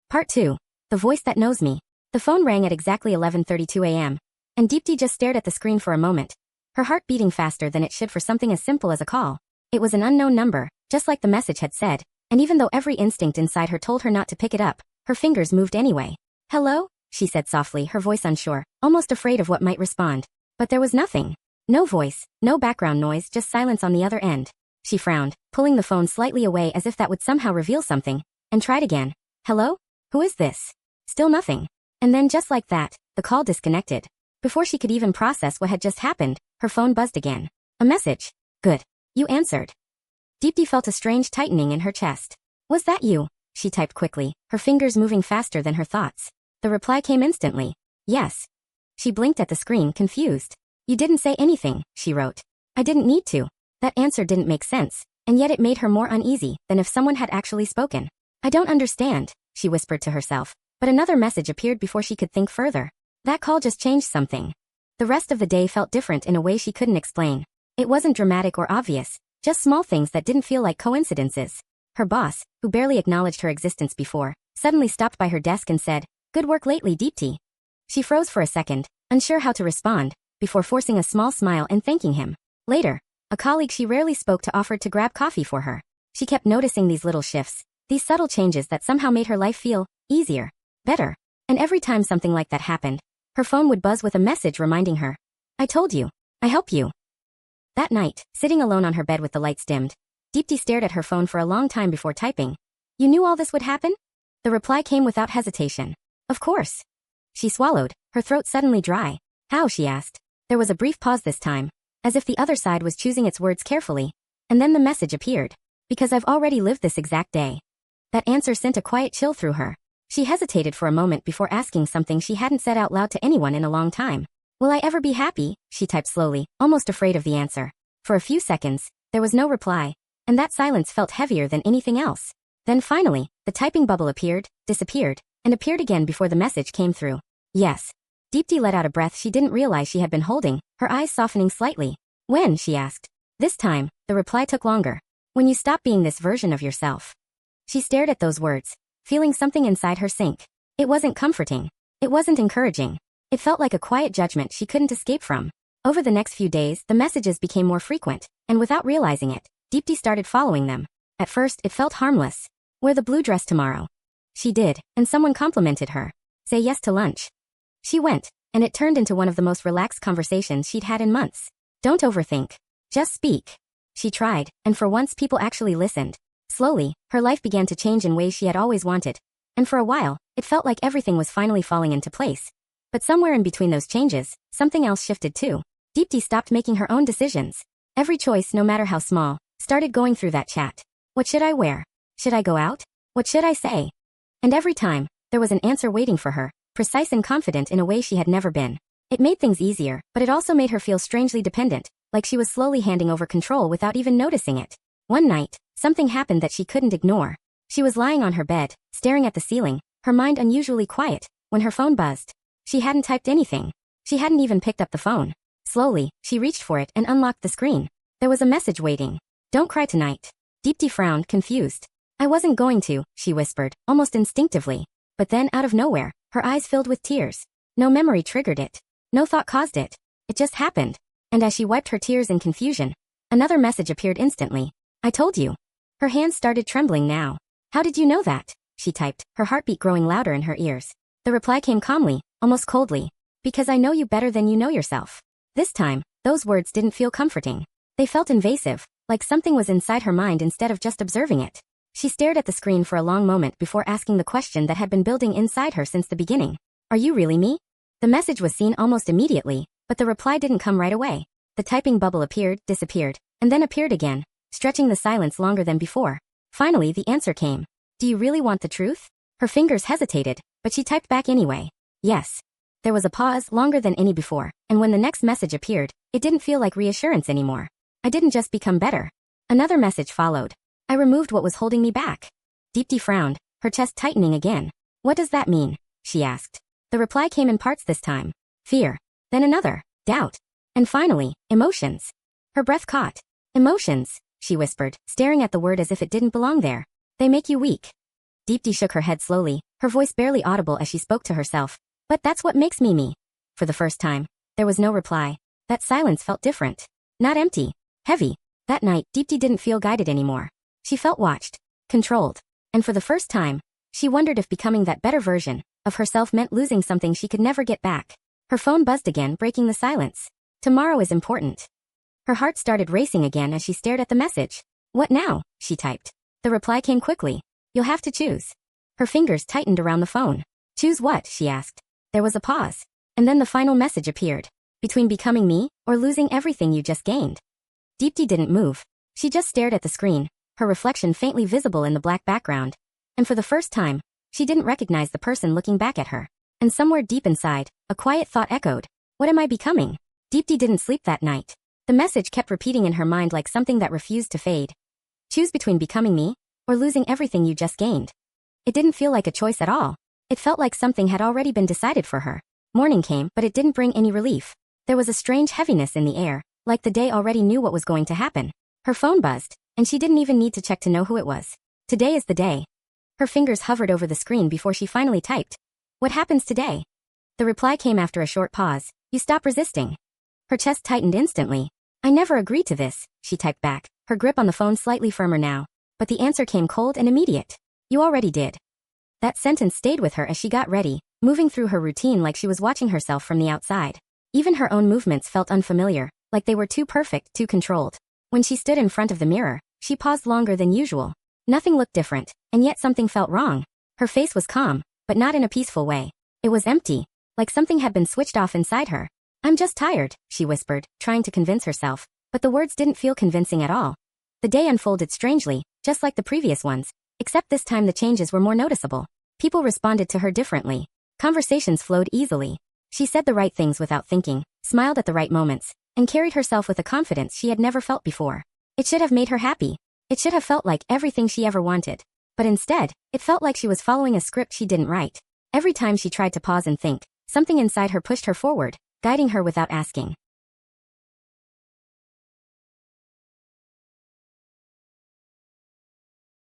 Part 2. The voice that knows me. The phone rang at exactly 11:32 a.m. and Deepti just stared at the screen for a moment, her heart beating faster than it should for something as simple as a call. It was an unknown number, just like the message had said, and even though every instinct inside her told her not to pick it up, her fingers moved anyway. "Hello?" she said softly, her voice unsure, almost afraid of what might respond. But there was nothing. No voice, no background noise, just silence on the other end. She frowned, pulling the phone slightly away as if that would somehow reveal something, and tried again. "Hello? Who is this?" Still nothing. And then just like that, the call disconnected. Before she could even process what had just happened, her phone buzzed again. A message. "Good. You answered." Deepti felt a strange tightening in her chest. "Was that you?" she typed quickly, her fingers moving faster than her thoughts. The reply came instantly. "Yes." She blinked at the screen, confused. "You didn't say anything," she wrote. "I didn't need to." That answer didn't make sense, and yet it made her more uneasy than if someone had actually spoken. "I don't understand," she whispered to herself, but another message appeared before she could think further. That call just changed something. The rest of the day felt different in a way she couldn't explain. It wasn't dramatic or obvious, just small things that didn't feel like coincidences. Her boss, who barely acknowledged her existence before, suddenly stopped by her desk and said, "Good work lately, Deepti." She froze for a second, unsure how to respond, before forcing a small smile and thanking him. Later, a colleague she rarely spoke to offered to grab coffee for her. She kept noticing these little shifts, these subtle changes that somehow made her life feel easier, better. And every time something like that happened, her phone would buzz with a message reminding her, "I told you. I help you." That night, sitting alone on her bed with the lights dimmed, Deepti stared at her phone for a long time before typing. "You knew all this would happen?" The reply came without hesitation. "Of course." She swallowed, her throat suddenly dry. "How?" she asked. There was a brief pause this time, as if the other side was choosing its words carefully, and then the message appeared. "Because I've already lived this exact day." That answer sent a quiet chill through her. She hesitated for a moment before asking something she hadn't said out loud to anyone in a long time. "Will I ever be happy?" she typed slowly, almost afraid of the answer. For a few seconds, there was no reply, and that silence felt heavier than anything else. Then finally, the typing bubble appeared, disappeared, and appeared again before the message came through. "Yes." Deepti let out a breath she didn't realize she had been holding, her eyes softening slightly. "When?" she asked. This time, the reply took longer. "When you stop being this version of yourself." She stared at those words, feeling something inside her sink. It wasn't comforting. It wasn't encouraging. It felt like a quiet judgment she couldn't escape from. Over the next few days, the messages became more frequent, and without realizing it, Deepti started following them. At first, it felt harmless. "Wear the blue dress tomorrow." She did, and someone complimented her. "Say yes to lunch." She went, and it turned into one of the most relaxed conversations she'd had in months. "Don't overthink. Just speak." She tried, and for once people actually listened. Slowly, her life began to change in ways she had always wanted, and for a while, it felt like everything was finally falling into place. But somewhere in between those changes, something else shifted too. Deepti stopped making her own decisions. Every choice, no matter how small, started going through that chat. What should I wear? Should I go out? What should I say? And every time, there was an answer waiting for her, precise and confident in a way she had never been. It made things easier, but it also made her feel strangely dependent, like she was slowly handing over control without even noticing it. One night, something happened that she couldn't ignore. She was lying on her bed, staring at the ceiling, her mind unusually quiet, when her phone buzzed. She hadn't typed anything. She hadn't even picked up the phone. Slowly, she reached for it and unlocked the screen. There was a message waiting. "Don't cry tonight." Deepti frowned, confused. "I wasn't going to," she whispered, almost instinctively. But then, out of nowhere, her eyes filled with tears. No memory triggered it. No thought caused it. It just happened. And as she wiped her tears in confusion, another message appeared instantly. "I told you." Her hands started trembling now. "How did you know that?" she typed, her heartbeat growing louder in her ears. The reply came calmly, almost coldly. "Because I know you better than you know yourself." This time, those words didn't feel comforting. They felt invasive, like something was inside her mind instead of just observing it. She stared at the screen for a long moment before asking the question that had been building inside her since the beginning. "Are you really me?" The message was seen almost immediately, but the reply didn't come right away. The typing bubble appeared, disappeared, and then appeared again, stretching the silence longer than before. Finally, the answer came. "Do you really want the truth?" Her fingers hesitated, but she typed back anyway. "Yes." There was a pause, longer than any before, and when the next message appeared, it didn't feel like reassurance anymore. "I didn't just become better." Another message followed. "I removed what was holding me back." Deepti frowned, her chest tightening again. "What does that mean?" she asked. The reply came in parts this time. Fear. Then another. Doubt. And finally, emotions. Her breath caught. "Emotions," she whispered, staring at the word as if it didn't belong there. "They make you weak." Deepti shook her head slowly, her voice barely audible as she spoke to herself. But that's what makes me me. For the first time, there was no reply. That silence felt different. Not empty. Heavy. That night, Deepti didn't feel guided anymore. She felt watched. Controlled. And for the first time, she wondered if becoming that better version of herself meant losing something she could never get back. Her phone buzzed again, breaking the silence. Tomorrow is important. Her heart started racing again as she stared at the message. What now? She typed. The reply came quickly. You'll have to choose. Her fingers tightened around the phone. Choose what? She asked. There was a pause. And then the final message appeared. Between becoming me or losing everything you just gained. Deepti didn't move. She just stared at the screen, her reflection faintly visible in the black background. And for the first time, she didn't recognize the person looking back at her. And somewhere deep inside, a quiet thought echoed. What am I becoming? Deepti didn't sleep that night. The message kept repeating in her mind like something that refused to fade. Choose between becoming me or losing everything you just gained. It didn't feel like a choice at all. It felt like something had already been decided for her. Morning came, but it didn't bring any relief. There was a strange heaviness in the air, like the day already knew what was going to happen. Her phone buzzed, and she didn't even need to check to know who it was. Today is the day. Her fingers hovered over the screen before she finally typed. What happens today? The reply came after a short pause. You stop resisting. Her chest tightened instantly. I never agreed to this, she typed back, her grip on the phone slightly firmer now. But the answer came cold and immediate. You already did. That sentence stayed with her as she got ready, moving through her routine like she was watching herself from the outside. Even her own movements felt unfamiliar, like they were too perfect, too controlled. When she stood in front of the mirror, she paused longer than usual. Nothing looked different, and yet something felt wrong. Her face was calm, but not in a peaceful way. It was empty, like something had been switched off inside her. I'm just tired, she whispered, trying to convince herself. But the words didn't feel convincing at all. The day unfolded strangely, just like the previous ones, except this time the changes were more noticeable. People responded to her differently. Conversations flowed easily. She said the right things without thinking, smiled at the right moments, and carried herself with a confidence she had never felt before. It should have made her happy. It should have felt like everything she ever wanted. But instead, it felt like she was following a script she didn't write. Every time she tried to pause and think, something inside her pushed her forward, guiding her without asking.